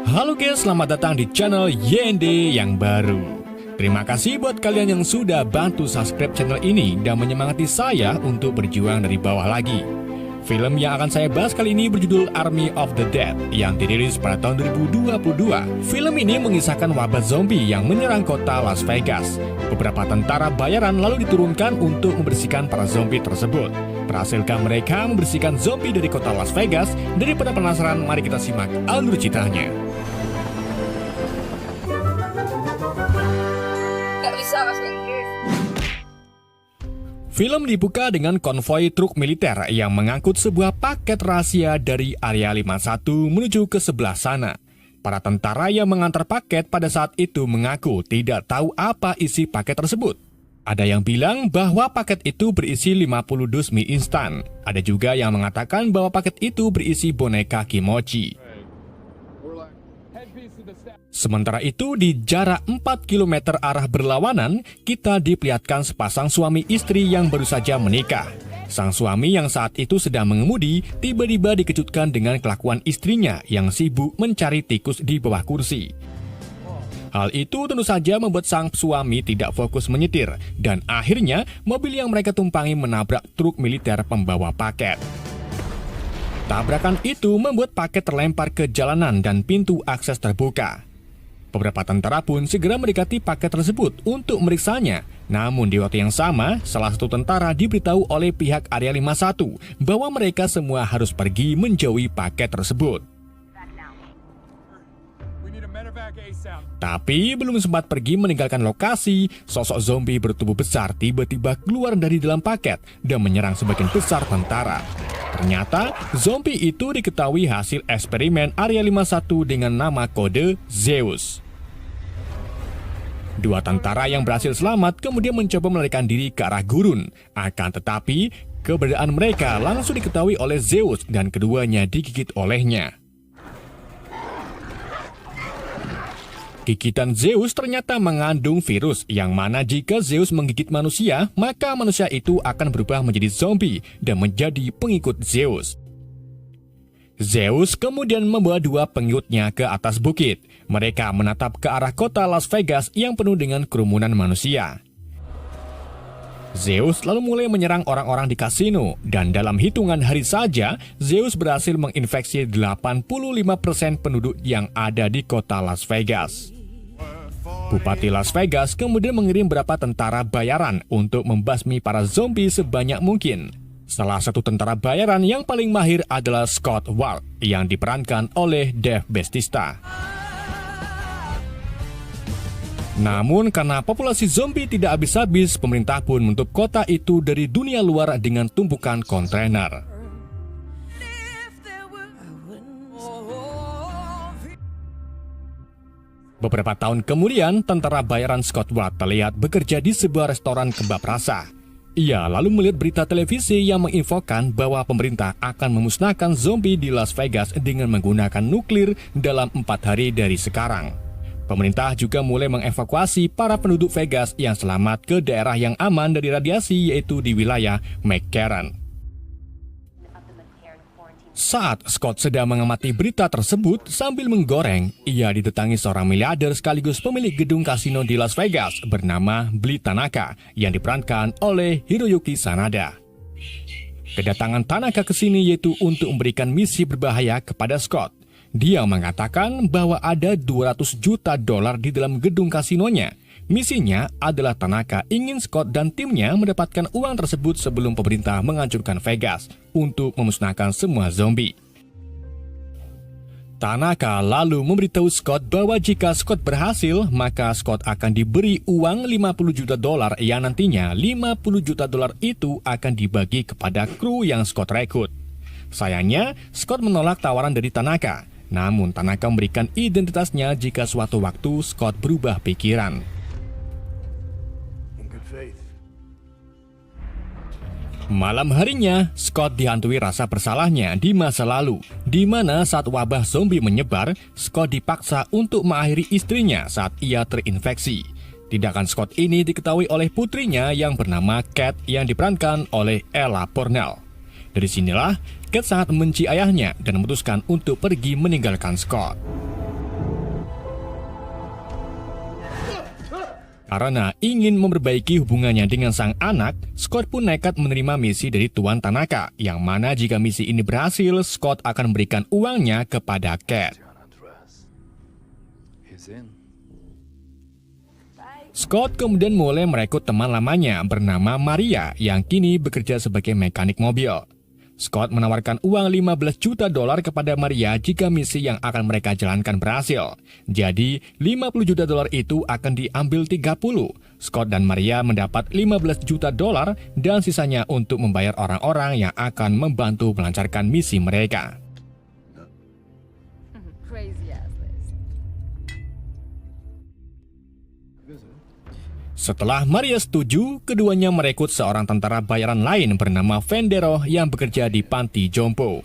Halo guys, selamat datang di channel YND yang baru. Terima kasih buat kalian yang sudah bantu subscribe channel ini dan menyemangati saya untuk berjuang dari bawah lagi. Film yang akan saya bahas kali ini berjudul Army of the Dead yang dirilis pada tahun 2022. Film ini mengisahkan wabah zombie yang menyerang kota Las Vegas. Beberapa tentara bayaran lalu diturunkan untuk membersihkan para zombie tersebut. Berhasilkah mereka membersihkan zombie dari kota Las Vegas? Daripada penasaran, mari kita simak alur ceritanya. Gak bisa bahasa Inggris. Film dibuka dengan konvoi truk militer yang mengangkut sebuah paket rahasia dari Area 51 menuju ke sebelah sana. Para tentara yang mengantar paket pada saat itu mengaku tidak tahu apa isi paket tersebut. Ada yang bilang bahwa paket itu berisi 50 dus mie instan. Ada juga yang mengatakan bahwa paket itu berisi boneka kimochi. Sementara itu, di jarak 4 km arah berlawanan, kita diperlihatkan sepasang suami istri yang baru saja menikah. Sang suami yang saat itu sedang mengemudi, tiba-tiba dikejutkan dengan kelakuan istrinya yang sibuk mencari tikus di bawah kursi. Hal itu tentu saja membuat sang suami tidak fokus menyetir, dan akhirnya mobil yang mereka tumpangi menabrak truk militer pembawa paket. Tabrakan itu membuat paket terlempar ke jalanan dan pintu akses terbuka. Beberapa tentara pun segera mendekati paket tersebut untuk meriksanya. Namun di waktu yang sama, salah satu tentara diberitahu oleh pihak Area 51 bahwa mereka semua harus pergi menjauhi paket tersebut. Tapi belum sempat pergi meninggalkan lokasi, sosok zombie bertubuh besar tiba-tiba keluar dari dalam paket dan menyerang sebagian besar tentara. Ternyata, zombie itu diketahui hasil eksperimen Area 51 dengan nama kode Zeus. Dua tentara yang berhasil selamat kemudian mencoba melarikan diri ke arah gurun. Akan tetapi, keberadaan mereka langsung diketahui oleh Zeus dan keduanya digigit olehnya. Gigitan Zeus ternyata mengandung virus yang mana jika Zeus menggigit manusia, maka manusia itu akan berubah menjadi zombie dan menjadi pengikut Zeus. Zeus kemudian membawa dua pengikutnya ke atas bukit. Mereka menatap ke arah kota Las Vegas yang penuh dengan kerumunan manusia. Zeus lalu mulai menyerang orang-orang di kasino, dan dalam hitungan hari saja, Zeus berhasil menginfeksi 85% penduduk yang ada di kota Las Vegas. Bupati Las Vegas kemudian mengirim beberapa tentara bayaran untuk membasmi para zombie sebanyak mungkin. Salah satu tentara bayaran yang paling mahir adalah Scott Ward yang diperankan oleh Dave Bautista. Namun karena populasi zombie tidak habis-habis, pemerintah pun menutup kota itu dari dunia luar dengan tumpukan kontainer. Beberapa tahun kemudian, tentara bayaran Scott Ward terlihat bekerja di sebuah restoran kebab rasa. Ia lalu melihat berita televisi yang menginfokan bahwa pemerintah akan memusnahkan zombie di Las Vegas dengan menggunakan nuklir dalam 4 hari dari sekarang. Pemerintah juga mulai mengevakuasi para penduduk Vegas yang selamat ke daerah yang aman dari radiasi, yaitu di wilayah McCarran. Saat Scott sedang mengamati berita tersebut sambil menggoreng, ia didatangi seorang miliarder sekaligus pemilik gedung kasino di Las Vegas bernama Blee Tanaka yang diperankan oleh Hiroyuki Sanada. Kedatangan Tanaka ke sini yaitu untuk memberikan misi berbahaya kepada Scott. Dia mengatakan bahwa ada 200 juta dolar di dalam gedung kasinonya. Misinya adalah Tanaka ingin Scott dan timnya mendapatkan uang tersebut sebelum pemerintah menghancurkan Vegas untuk memusnahkan semua zombie. Tanaka lalu memberitahu Scott bahwa jika Scott berhasil, maka Scott akan diberi uang 50 juta dolar yang nantinya 50 juta dolar itu akan dibagi kepada kru yang Scott rekrut. Sayangnya, Scott menolak tawaran dari Tanaka. Namun Tanaka memberikan identitasnya jika suatu waktu Scott berubah pikiran. Malam harinya, Scott dihantui rasa bersalahnya di masa lalu, di mana saat wabah zombie menyebar, Scott dipaksa untuk mengakhiri istrinya saat ia terinfeksi. Tindakan Scott ini diketahui oleh putrinya yang bernama Kat yang diperankan oleh Ella Pornell. Dari sinilah, Kat sangat membenci ayahnya dan memutuskan untuk pergi meninggalkan Scott. Karena ingin memperbaiki hubungannya dengan sang anak, Scott pun nekat menerima misi dari Tuan Tanaka, yang mana jika misi ini berhasil, Scott akan memberikan uangnya kepada Cat. Scott kemudian mulai merekrut teman lamanya bernama Maria yang kini bekerja sebagai mekanik mobil. Scott menawarkan uang 15 juta dolar kepada Maria jika misi yang akan mereka jalankan berhasil. Jadi, 50 juta dolar itu akan diambil 30. Scott dan Maria mendapat 15 juta dolar dan sisanya untuk membayar orang-orang yang akan membantu melancarkan misi mereka. Setelah Maria setuju, keduanya merekrut seorang tentara bayaran lain bernama Vendero yang bekerja di panti jompo.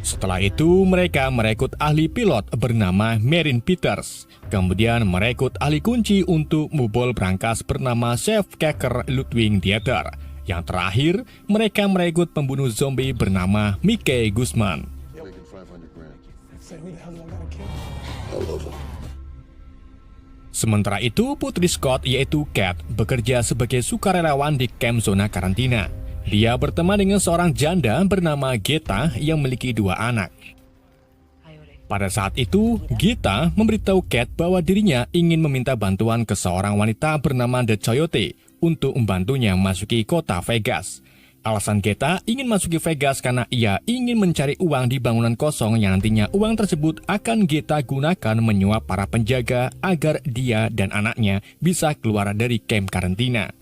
Setelah itu, mereka merekrut ahli pilot bernama Marin Peters. Kemudian merekrut ahli kunci untuk membobol berangkas bernama Chef Keker Ludwig Dieter. Yang terakhir, mereka merekrut pembunuh zombie bernama Mickey Guzman. Sementara itu, putri Scott yaitu Cat bekerja sebagai sukarelawan di kamp zona karantina. Dia berteman dengan seorang janda bernama Geta yang memiliki 2 anak. Pada saat itu, Geta memberitahu Cat bahwa dirinya ingin meminta bantuan ke seorang wanita bernama The Coyote untuk membantunya masuki kota Vegas. Alasan Geta ingin masuki Vegas karena ia ingin mencari uang di bangunan kosong yang nantinya uang tersebut akan Geta gunakan menyuap para penjaga agar dia dan anaknya bisa keluar dari kamp karantina.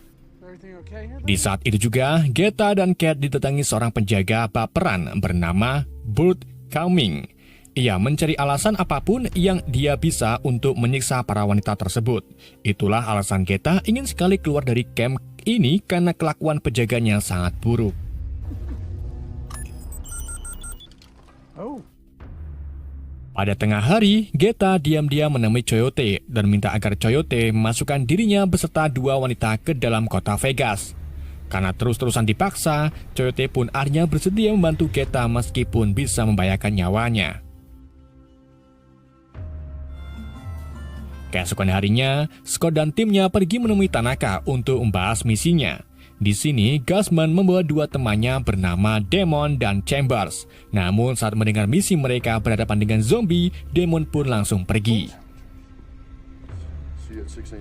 Di saat itu juga, Geta dan Cat didatangi seorang penjaga baperan bernama Burt Cumming. Ia mencari alasan apapun yang dia bisa untuk menyiksa para wanita tersebut. Itulah alasan Geta ingin sekali keluar dari kamp ini karena kelakuan penjaganya sangat buruk. Pada tengah hari, Geta diam-diam menemui Coyote dan minta agar Coyote memasukkan dirinya beserta 2 wanita ke dalam kota Vegas. Karena terus-terusan dipaksa, Coyote pun akhirnya bersedia membantu Geta meskipun bisa membahayakan nyawanya. Keesokan harinya, Scott dan timnya pergi menemui Tanaka untuk membahas misinya. Di sini, Guzman membawa 2 temannya bernama Demon dan Chambers. Namun saat mendengar misi mereka berhadapan dengan zombie, Demon pun langsung pergi.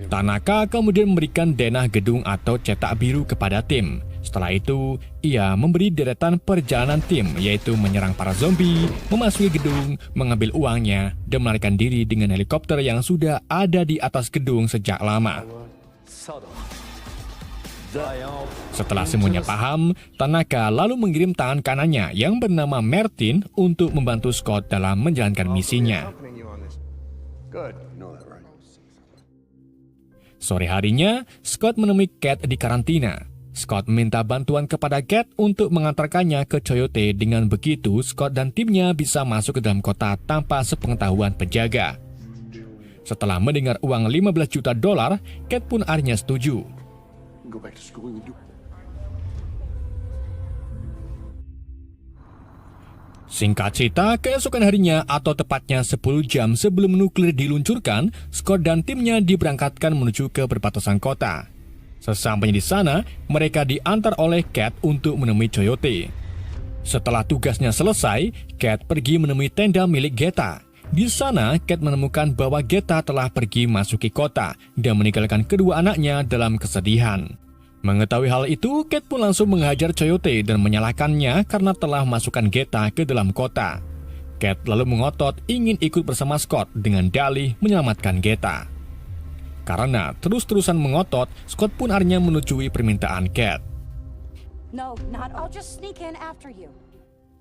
Tanaka kemudian memberikan denah gedung atau cetak biru kepada tim. Setelah itu, ia memberi deretan perjalanan tim, yaitu menyerang para zombie, memasuki gedung, mengambil uangnya, dan melarikan diri dengan helikopter yang sudah ada di atas gedung sejak lama. Setelah semuanya paham, Tanaka lalu mengirim tangan kanannya yang bernama Martin untuk membantu Scott dalam menjalankan misinya. Sore harinya, Scott menemui Cat di karantina. Scott meminta bantuan kepada Cat untuk mengantarkannya ke Coyote. Dengan begitu, Scott dan timnya bisa masuk ke dalam kota tanpa sepengetahuan penjaga. Setelah mendengar uang 15 juta dolar, Cat pun akhirnya setuju. Singkat cerita, keesokan harinya atau tepatnya 10 jam sebelum nuklir diluncurkan, Scott dan timnya diberangkatkan menuju ke perbatasan kota. Sesampainya di sana, mereka diantar oleh Cat untuk menemui Coyote. Setelah tugasnya selesai, Cat pergi menemui tenda milik Geta. Di sana, Cat menemukan bahwa Geta telah pergi masuki kota dan meninggalkan kedua anaknya dalam kesedihan. Mengetahui hal itu, Cat pun langsung menghajar Coyote dan menyalahkannya karena telah masukkan Geta ke dalam kota. Cat lalu mengotot ingin ikut bersama Scott dengan dalih menyelamatkan Geta. Karena terus-terusan mengotot, Scott pun akhirnya menyetujui permintaan Cat.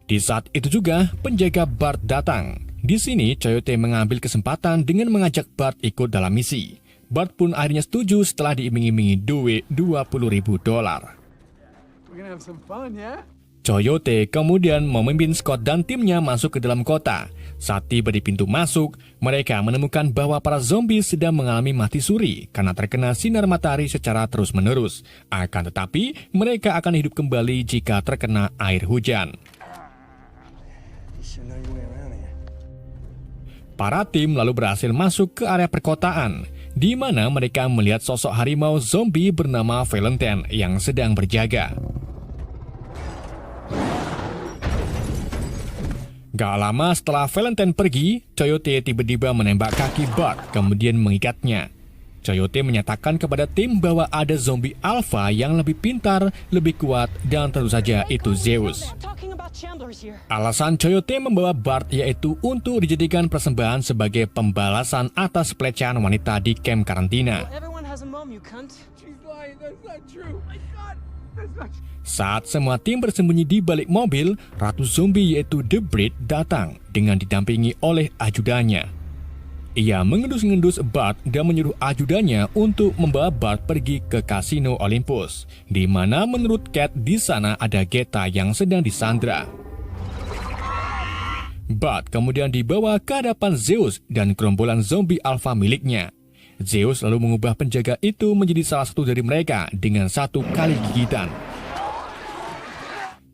Di saat itu juga, penjaga Bart datang. Di sini, Coyote mengambil kesempatan dengan mengajak Bart ikut dalam misi. Bart pun akhirnya setuju setelah diiming-imingi duit 20.000 dolar. Coyote kemudian memimpin Scott dan timnya masuk ke dalam kota. Saat tiba di pintu masuk, mereka menemukan bahwa para zombie sedang mengalami mati suri karena terkena sinar matahari secara terus-menerus. Akan tetapi, mereka akan hidup kembali jika terkena air hujan. Para tim lalu berhasil masuk ke area perkotaan, di mana mereka melihat sosok harimau zombie bernama Valentine yang sedang berjaga. Gak lama setelah Valentine pergi, Coyote tiba-tiba menembak kaki Bart, kemudian mengikatnya. Coyote menyatakan kepada tim bahwa ada zombie alpha yang lebih pintar, lebih kuat, dan tentu saja itu Zeus. Alasan Coyote membawa Bart yaitu untuk dijadikan persembahan sebagai pembalasan atas pelecehan wanita di kamp karantina. Saat semua tim bersembunyi di balik mobil, ratu zombie yaitu The Breed datang dengan didampingi oleh ajudannya. Ia mengendus-ngendus Bart dan menyuruh ajudannya untuk membawa Bart pergi ke kasino Olympus, di mana menurut Cat di sana ada Geta yang sedang disandra. Bart kemudian dibawa ke hadapan Zeus dan gerombolan zombie alpha miliknya. Zeus lalu mengubah penjaga itu menjadi salah satu dari mereka dengan satu kali gigitan.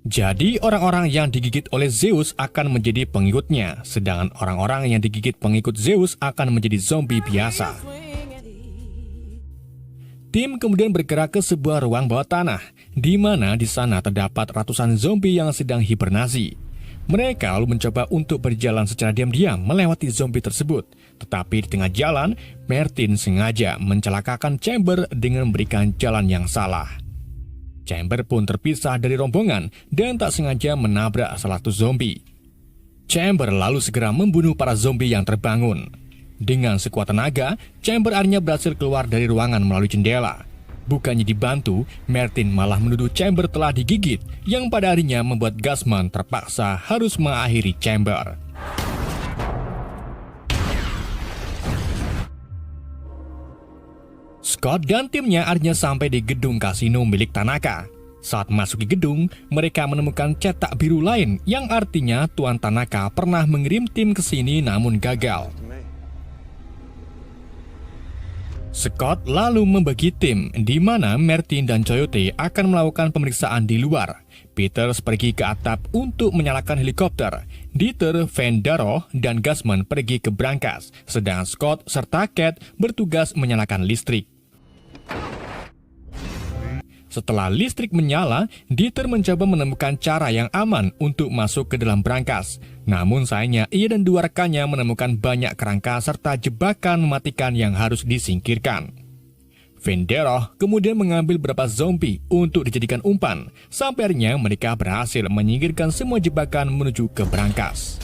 Jadi orang-orang yang digigit oleh Zeus akan menjadi pengikutnya, sedangkan orang-orang yang digigit pengikut Zeus akan menjadi zombie biasa. Tim kemudian bergerak ke sebuah ruang bawah tanah, di mana di sana terdapat ratusan zombie yang sedang hibernasi. Mereka lalu mencoba untuk berjalan secara diam-diam melewati zombie tersebut. Tetapi di tengah jalan, Martin sengaja mencelakakan Chamber dengan memberikan jalan yang salah. Chamber pun terpisah dari rombongan dan tak sengaja menabrak salah satu zombie. Chamber lalu segera membunuh para zombie yang terbangun. Dengan sekuat tenaga, Chamber akhirnya berhasil keluar dari ruangan melalui jendela. Bukannya dibantu, Martin malah menuduh Chamber telah digigit, yang pada akhirnya membuat Gasman terpaksa harus mengakhiri Chamber. Scott dan timnya akhirnya sampai di gedung kasino milik Tanaka. Saat masuk di gedung, mereka menemukan cetak biru lain yang artinya Tuan Tanaka pernah mengirim tim ke sini namun gagal. Scott lalu membagi tim, di mana Martin dan Coyote akan melakukan pemeriksaan di luar. Peter pergi ke atap untuk menyalakan helikopter. Dieter, Van Daro, dan Gasman pergi ke brankas, sedang Scott serta Cat bertugas menyalakan listrik. Setelah listrik menyala, Dieter mencoba menemukan cara yang aman untuk masuk ke dalam brankas. Namun sayangnya ia dan dua rekannya menemukan banyak kerangka serta jebakan mematikan yang harus disingkirkan. Van Dero kemudian mengambil beberapa zombie untuk dijadikan umpan. Sampai akhirnya mereka berhasil menyingkirkan semua jebakan menuju ke brankas.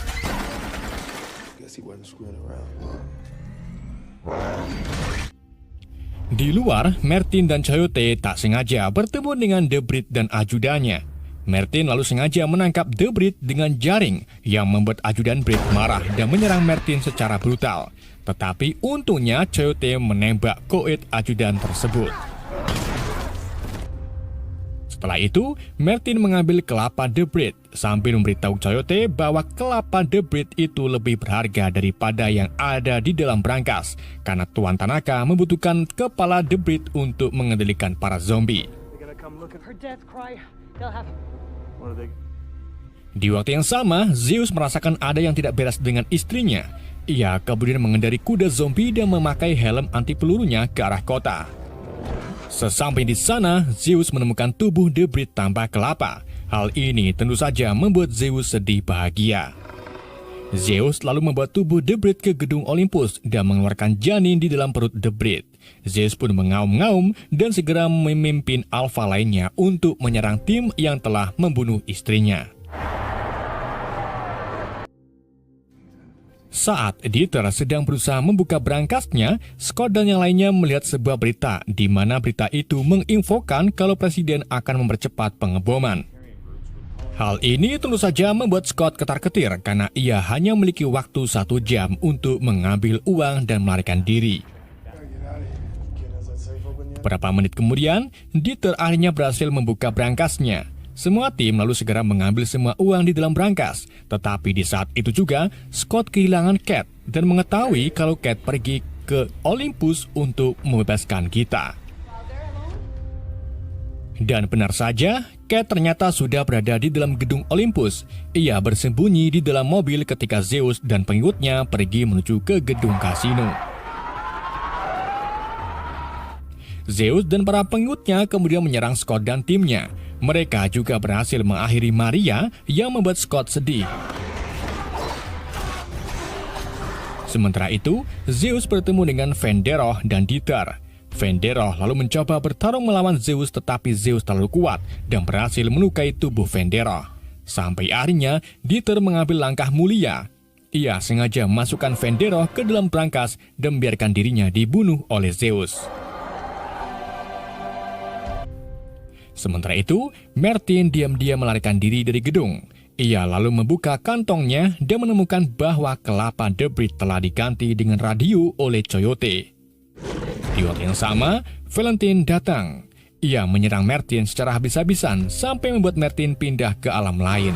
Di luar, Martin dan Coyote tak sengaja bertemu dengan The Breed dan ajudannya. Martin lalu sengaja menangkap The Breed dengan jaring yang membuat ajudan Breed marah dan menyerang Martin secara brutal. Tetapi untungnya Coyote menembak koit ajudan tersebut. Setelah itu, Martin mengambil kelapa The Breed sambil memberitahu Coyote bahwa kelapa The Breed itu lebih berharga daripada yang ada di dalam brankas karena Tuan Tanaka membutuhkan kepala The Breed untuk mengendalikan para zombie. Di waktu yang sama, Zeus merasakan ada yang tidak beres dengan istrinya. Ia kemudian mengendari kuda zombie dan memakai helm anti pelurunya ke arah kota. Sesampai di sana, Zeus menemukan tubuh The Breed tanpa kelapa. Hal ini tentu saja membuat Zeus sedih bahagia. Zeus lalu membawa tubuh The Breed ke gedung Olympus dan mengeluarkan janin di dalam perut The Breed. Zeus pun mengaum-ngaum dan segera memimpin alpha lainnya untuk menyerang tim yang telah membunuh istrinya. Saat Dieter sedang berusaha membuka brankasnya, Scott dan yang lainnya melihat sebuah berita di mana berita itu menginfokan kalau presiden akan mempercepat pengeboman. Hal ini tentu saja membuat Scott ketar-ketir karena ia hanya memiliki waktu 1 jam untuk mengambil uang dan melarikan diri. Beberapa menit kemudian, Dieter akhirnya berhasil membuka brankasnya. Semua tim lalu segera mengambil semua uang di dalam brankas. Tetapi di saat itu juga, Scott kehilangan Cat dan mengetahui kalau Cat pergi ke Olympus untuk membebaskan kita. Dan benar saja, Cat ternyata sudah berada di dalam gedung Olympus. Ia bersembunyi di dalam mobil ketika Zeus dan pengikutnya pergi menuju ke gedung kasino. Zeus dan para pengikutnya kemudian menyerang Scott dan timnya. Mereka juga berhasil mengakhiri Maria yang membuat Scott sedih. Sementara itu, Zeus bertemu dengan Venderoh dan Dieter. Venderoh lalu mencoba bertarung melawan Zeus, tetapi Zeus terlalu kuat dan berhasil melukai tubuh Venderoh. Sampai akhirnya Dieter mengambil langkah mulia. Ia sengaja memasukkan Venderoh ke dalam brankas dan membiarkan dirinya dibunuh oleh Zeus. Sementara itu, Martin diam-diam melarikan diri dari gedung. Ia lalu membuka kantongnya dan menemukan bahwa kelapa debris telah diganti dengan radio oleh Coyote. Di waktu yang sama, Valentine datang. Ia menyerang Martin secara habis-habisan sampai membuat Martin pindah ke alam lain.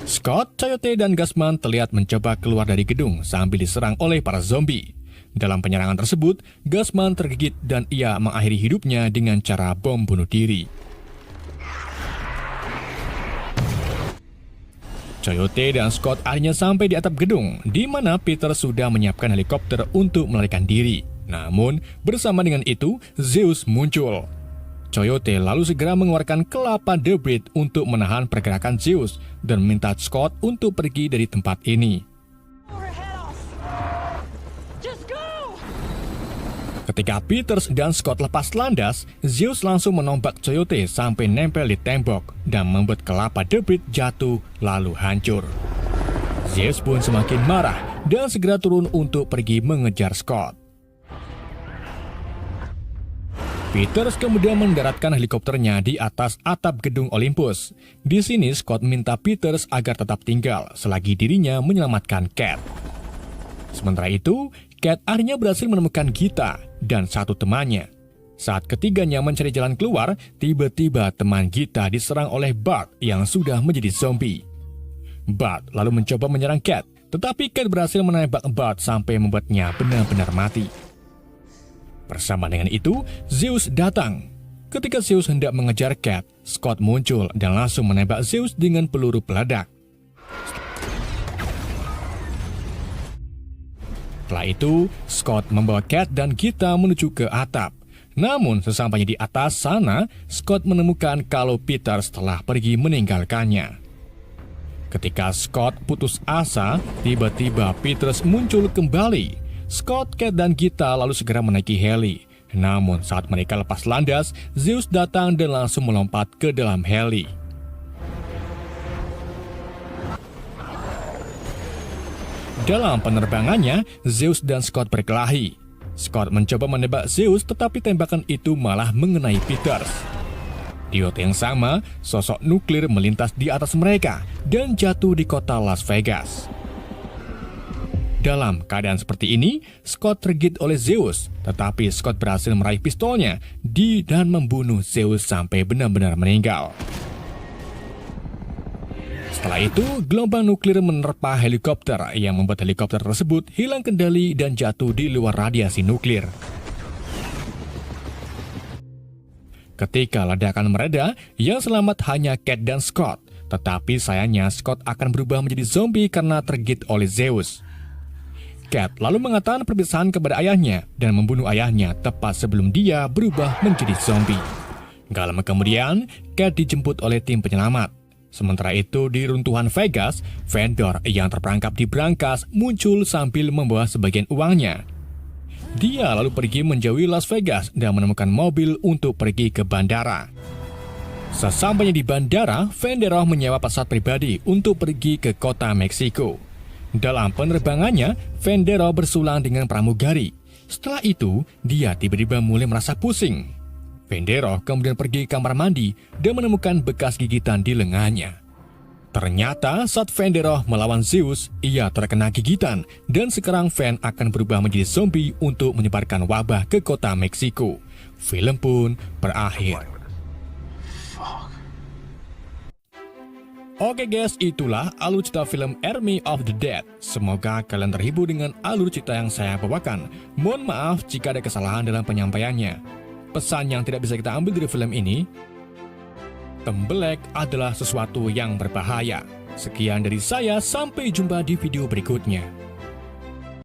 Scott, Coyote, dan Gasman terlihat mencoba keluar dari gedung sambil diserang oleh para zombie. Dalam penyerangan tersebut, Gasman tergigit dan ia mengakhiri hidupnya dengan cara bom bunuh diri. Coyote dan Scott akhirnya sampai di atap gedung, di mana Peter sudah menyiapkan helikopter untuk melarikan diri. Namun, bersama dengan itu, Zeus muncul. Coyote lalu segera mengeluarkan kelapa debris untuk menahan pergerakan Zeus dan meminta Scott untuk pergi dari tempat ini. Ketika Peters dan Scott lepas landas, Zeus langsung menombak Coyote sampai nempel di tembok dan membuat kelapa debris jatuh lalu hancur. Zeus pun semakin marah dan segera turun untuk pergi mengejar Scott. Peters kemudian mendaratkan helikopternya di atas atap gedung Olympus. Di sini Scott minta Peters agar tetap tinggal selagi dirinya menyelamatkan Cat. Sementara itu, Cat akhirnya berhasil menemukan Gita dan satu temannya. Saat ketiganya mencari jalan keluar, tiba-tiba teman Gita diserang oleh Bart yang sudah menjadi zombie. Bart lalu mencoba menyerang Cat, tetapi Cat berhasil menembak Bart sampai membuatnya benar-benar mati. Bersama dengan itu, Zeus datang. Ketika Zeus hendak mengejar Cat, Scott muncul dan langsung menembak Zeus dengan peluru peledak. Setelah itu, Scott membawa Cat dan Gita menuju ke atap. Namun, sesampainya di atas sana, Scott menemukan kalau Peter telah pergi meninggalkannya. Ketika Scott putus asa, tiba-tiba Peter muncul kembali. Scott, Cat, dan Gita lalu segera menaiki heli. Namun, saat mereka lepas landas, Zeus datang dan langsung melompat ke dalam heli. Dalam penerbangannya, Zeus dan Scott berkelahi. Scott mencoba menembak Zeus, tetapi tembakan itu malah mengenai Peters. Di waktu yang sama, sosok nuklir melintas di atas mereka dan jatuh di kota Las Vegas. Dalam keadaan seperti ini, Scott tergigit oleh Zeus, tetapi Scott berhasil meraih pistolnya dan membunuh Zeus sampai benar-benar meninggal. Setelah itu, gelombang nuklir menerpa helikopter yang membuat helikopter tersebut hilang kendali dan jatuh di luar radiasi nuklir. Ketika ledakan mereda, yang selamat hanya Cat dan Scott. Tetapi sayangnya Scott akan berubah menjadi zombie karena tergigit oleh Zeus. Cat lalu mengatakan perpisahan kepada ayahnya dan membunuh ayahnya tepat sebelum dia berubah menjadi zombie. Gak lama kemudian, Cat dijemput oleh tim penyelamat. Sementara itu, di runtuhan Vegas, vendor yang terperangkap di brankas muncul sambil membawa sebagian uangnya. Dia lalu pergi menjauhi Las Vegas dan menemukan mobil untuk pergi ke bandara. Sesampainya di bandara, Venderoh menyewa pesawat pribadi untuk pergi ke kota Meksiko. Dalam penerbangannya, Venderoh bersulang dengan pramugari. Setelah itu, dia tiba-tiba mulai merasa pusing. Venderoh kemudian pergi ke kamar mandi dan menemukan bekas gigitan di lengannya. Ternyata saat Venderoh melawan Zeus, ia terkena gigitan dan sekarang Ven akan berubah menjadi zombie untuk menyebarkan wabah ke kota Meksiko. Film pun berakhir. Oke guys, itulah alur cerita film Army of the Dead. Semoga kalian terhibur dengan alur cerita yang saya bawakan. Mohon maaf jika ada kesalahan dalam penyampaiannya. Pesan yang tidak bisa kita ambil dari film ini, tembelek adalah sesuatu yang berbahaya. Sekian dari saya, sampai jumpa di video berikutnya.